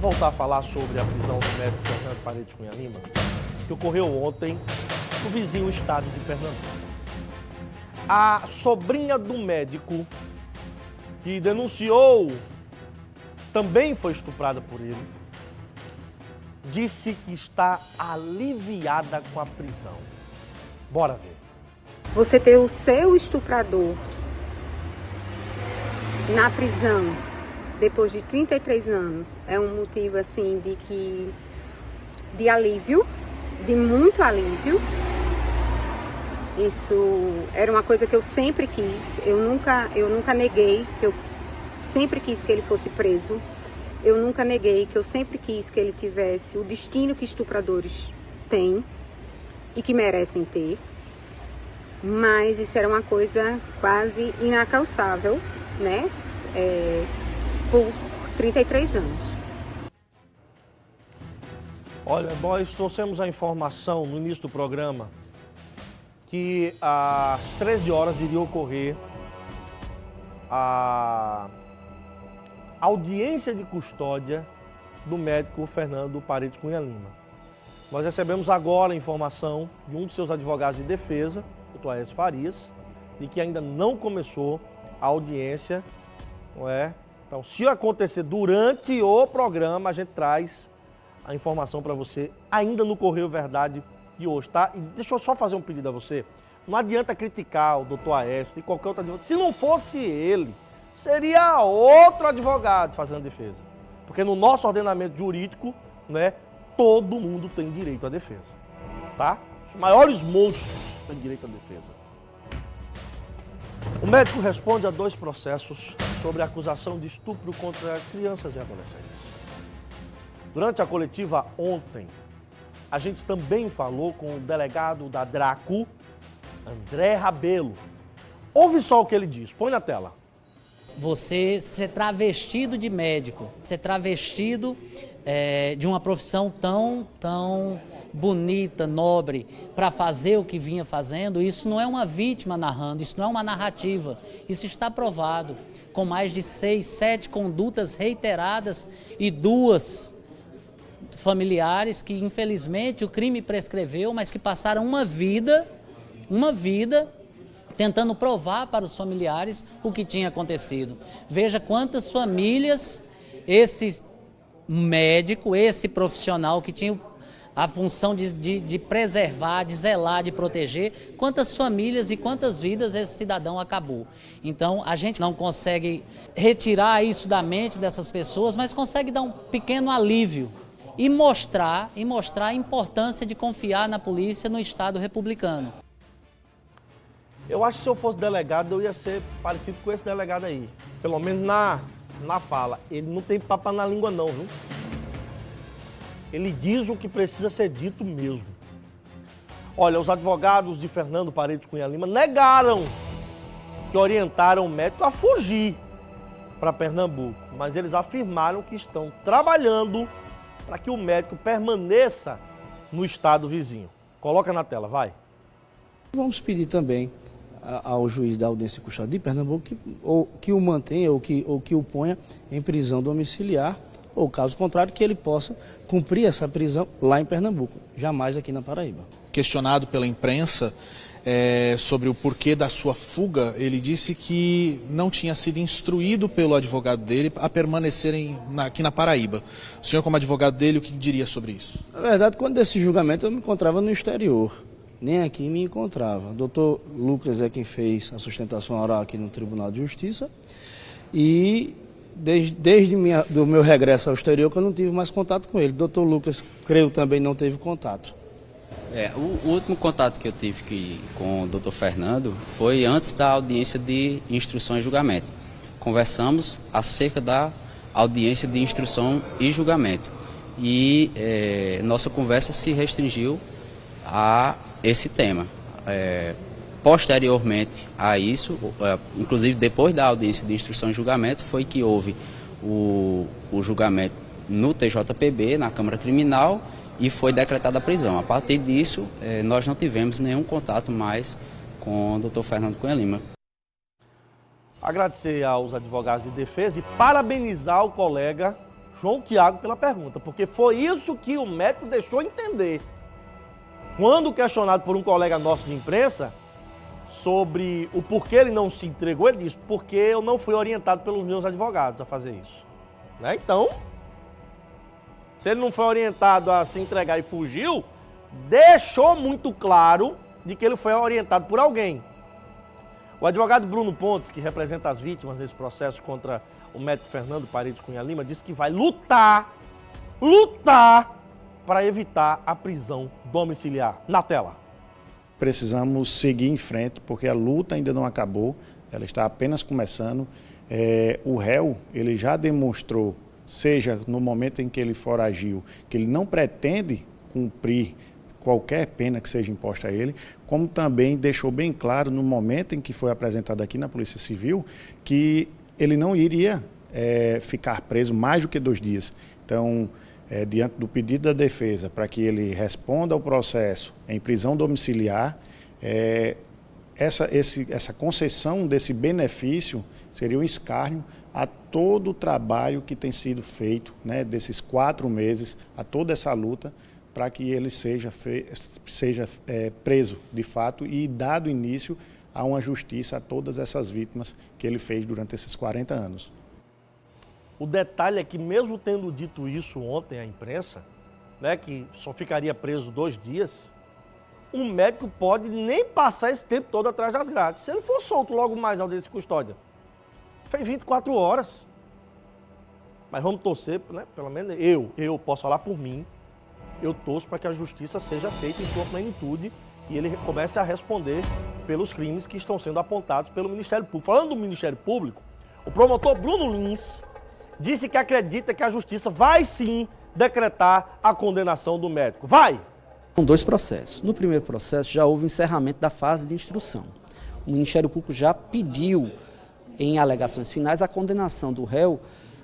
voltar a falar sobre a prisão do médico Fernando Paredes Cunha Lima, que ocorreu ontem no vizinho estado de Pernambuco. A sobrinha do médico que denunciou também foi estuprada por ele, disse que está aliviada com a prisão. Bora ver. Você ter o seu estuprador na prisão depois de 33 anos é um motivo assim de alívio, de muito alívio. Isso era uma coisa que eu sempre quis, eu nunca neguei que eu sempre quis que ele fosse preso. Eu nunca neguei que eu sempre quis que ele tivesse o destino que estupradores têm e que merecem ter. Mas isso era uma coisa quase inalcançável, né? Por 33 anos. Olha, nós trouxemos a informação no início do programa que às 13 horas iria ocorrer a audiência de custódia do médico Fernando Paredes Cunha Lima. Nós recebemos agora a informação de um de seus advogados de defesa, o Aécio Farias, de que ainda não começou a audiência, não é? Então, se acontecer durante o programa, a gente traz a informação para você, ainda no Correio Verdade de hoje, tá? E deixa eu só fazer um pedido a você. Não adianta criticar o doutor Aécio e qualquer outro advogado. Se não fosse ele, seria outro advogado fazendo defesa. Porque no nosso ordenamento jurídico, né, todo mundo tem direito à defesa, tá? Os maiores monstros têm direito à defesa. O médico responde a 2 processos sobre a acusação de estupro contra crianças e adolescentes. Durante a coletiva ontem, a gente também falou com o delegado da Draco, André Rabelo. Ouve só o que ele diz, põe na tela. Você ser travestido de médico, ser travestido de uma profissão tão bonita, nobre, para fazer o que vinha fazendo, isso não é uma vítima narrando, isso não é uma narrativa, isso está provado, com mais de 6, 7 condutas reiteradas e 2 familiares que infelizmente o crime prescreveu, mas que passaram uma vida tentando provar para os familiares o que tinha acontecido. Veja quantas famílias esse médico, esse profissional que tinha a função de preservar, de zelar, de proteger, quantas famílias e quantas vidas esse cidadão acabou. Então, a gente não consegue retirar isso da mente dessas pessoas, mas consegue dar um pequeno alívio e mostrar a importância de confiar na polícia no Estado republicano. Eu acho que se eu fosse delegado, eu ia ser parecido com esse delegado aí. Pelo menos na fala. Ele não tem papo na língua não, viu? Ele diz o que precisa ser dito mesmo. Olha, os advogados de Fernando Paredes Cunha Lima negaram que orientaram o médico a fugir para Pernambuco. Mas eles afirmaram que estão trabalhando para que o médico permaneça no estado vizinho. Coloca na tela, vai. Vamos pedir também ao juiz da audiência de custódia de Pernambuco que o mantenha ou que o ponha em prisão domiciliar, ou caso contrário, que ele possa cumprir essa prisão lá em Pernambuco, jamais aqui na Paraíba. Questionado pela imprensa sobre o porquê da sua fuga, ele disse que não tinha sido instruído pelo advogado dele a permanecerem aqui na Paraíba. O senhor, como advogado dele, o que diria sobre isso? Na verdade, quando desse julgamento eu me encontrava no exterior. Nem aqui me encontrava. O doutor Lucas é quem fez a sustentação oral aqui no Tribunal de Justiça e desde do meu regresso ao exterior que eu não tive mais contato com ele. O doutor Lucas, creio, também não teve contato. O último contato que eu tive com o doutor Fernando foi antes da audiência de instrução e julgamento. Conversamos acerca da audiência de instrução e julgamento e nossa conversa se restringiu a esse tema. Posteriormente a isso, inclusive depois da audiência de instrução e julgamento, foi que houve o julgamento no TJPB, na Câmara Criminal, e foi decretada a prisão. A partir disso, nós não tivemos nenhum contato mais com o doutor Fernando Cunha Lima. Agradecer aos advogados de defesa e parabenizar o colega João Tiago pela pergunta, porque foi isso que o médico deixou entender. Quando questionado por um colega nosso de imprensa sobre o porquê ele não se entregou, ele disse, porque eu não fui orientado pelos meus advogados a fazer isso. Né? Então, se ele não foi orientado a se entregar e fugiu, deixou muito claro de que ele foi orientado por alguém. O advogado Bruno Pontes, que representa as vítimas nesse processo contra o médico Fernando Paredes Cunha Lima, disse que vai lutar para evitar a prisão domiciliar. Na tela. Precisamos seguir em frente, porque a luta ainda não acabou, ela está apenas começando. O réu, ele já demonstrou, seja no momento em que ele foragiu, que ele não pretende cumprir qualquer pena que seja imposta a ele, como também deixou bem claro no momento em que foi apresentado aqui na Polícia Civil, que ele não iria ficar preso mais do que 2 dias. Então, diante do pedido da defesa para que ele responda ao processo em prisão domiciliar, essa concessão desse benefício seria um escárnio a todo o trabalho que tem sido feito, né, desses 4 meses, a toda essa luta, para que ele seja preso de fato e dado início a uma justiça a todas essas vítimas que ele fez durante esses 40 anos. O detalhe é que mesmo tendo dito isso ontem à imprensa, né, que só ficaria preso 2 dias, o médico pode nem passar esse tempo todo atrás das grades. Se ele for solto logo mais ao desse custódia, fez 24 horas. Mas vamos torcer, né, pelo menos eu posso falar por mim, eu torço para que a justiça seja feita em sua plenitude e ele comece a responder pelos crimes que estão sendo apontados pelo Ministério Público. Falando do Ministério Público, o promotor Bruno Lins disse que acredita que a justiça vai sim decretar a condenação do médico. Vai! São 2 processos. No primeiro processo já houve encerramento da fase de instrução. O Ministério Público já pediu, em alegações finais, a condenação do réu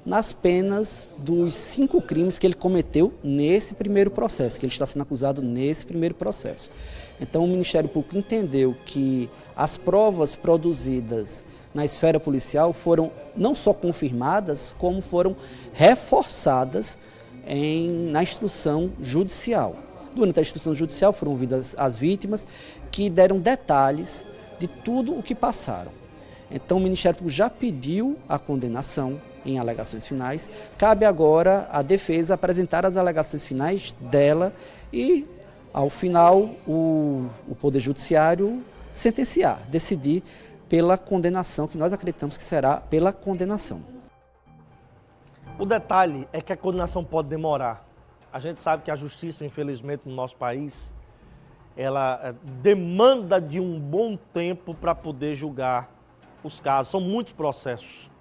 nas penas dos 5 crimes que ele cometeu nesse primeiro processo, que ele está sendo acusado nesse primeiro processo. Então o Ministério Público entendeu que as provas produzidas na esfera policial foram não só confirmadas, como foram reforçadas na instrução judicial. Durante a instrução judicial foram ouvidas as vítimas que deram detalhes de tudo o que passaram. Então o Ministério Público já pediu a condenação em alegações finais, cabe agora à defesa apresentar as alegações finais dela e, ao final, o Poder Judiciário sentenciar, decidir pela condenação, que nós acreditamos que será pela condenação. O detalhe é que a condenação pode demorar. A gente sabe que a justiça, infelizmente, no nosso país, ela demanda de um bom tempo para poder julgar os casos. São muitos processos.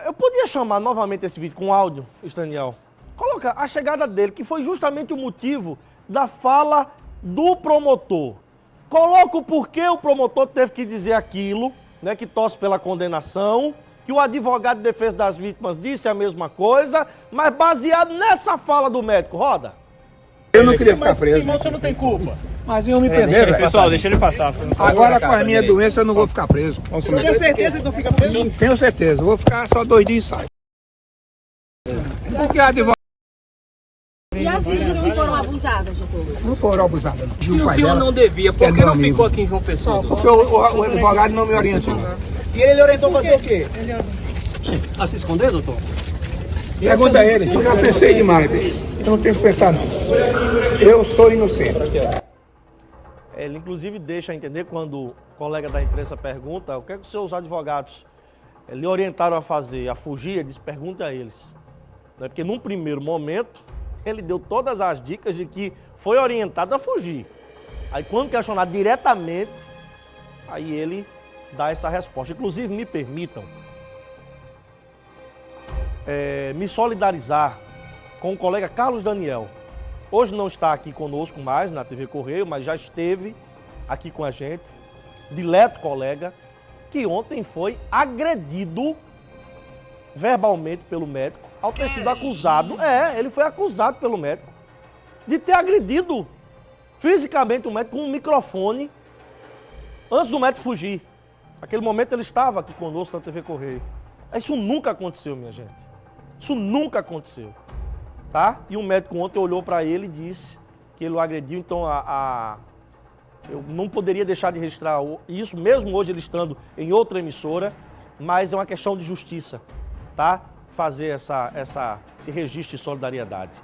Eu podia chamar novamente esse vídeo com áudio, Daniel. Coloca a chegada dele, que foi justamente o motivo da fala do promotor. Coloca o porquê o promotor teve que dizer aquilo, né, que torce pela condenação, que o advogado de defesa das vítimas disse a mesma coisa, mas baseado nessa fala do médico. Roda. Eu não queria ficar preso. Mas você não tem culpa. Mas eu me perder, velho. Pessoal, deixa ele passar. Agora com a minha doença eu não vou ficar preso. Você tem certeza que não fica preso? Tenho certeza. Eu vou ficar só 2 dias e saio. Porque a advogada... E as vítimas que foram abusadas, doutor? Não foram abusadas. Se o senhor não devia, por que não ficou aqui em João Pessoa? Porque o advogado não me orientou. E ele orientou fazer o quê? A se esconder, doutor? Pergunta a ele. Eu já pensei demais, bicho. Eu não tenho que pensar, não. Eu sou inocente. Ele, inclusive, deixa entender quando o colega da imprensa pergunta o que é que os seus advogados lhe orientaram a fazer, a fugir, ele diz, pergunte a eles. Porque num primeiro momento, ele deu todas as dicas de que foi orientado a fugir. Aí quando questionado diretamente, aí ele dá essa resposta. Inclusive, me permitam me solidarizar com o colega Carlos Daniel. Hoje não está aqui conosco mais na TV Correio, mas já esteve aqui com a gente, dileto colega, que ontem foi agredido verbalmente pelo médico, ao ter sido acusado, ele foi acusado pelo médico, de ter agredido fisicamente o médico com um microfone antes do médico fugir. Naquele momento ele estava aqui conosco na TV Correio. Isso nunca aconteceu, minha gente. Isso nunca aconteceu, tá? E o médico ontem olhou para ele e disse que ele o agrediu, então eu não poderia deixar de registrar isso, mesmo hoje ele estando em outra emissora, mas é uma questão de justiça, tá? Fazer esse registro de solidariedade.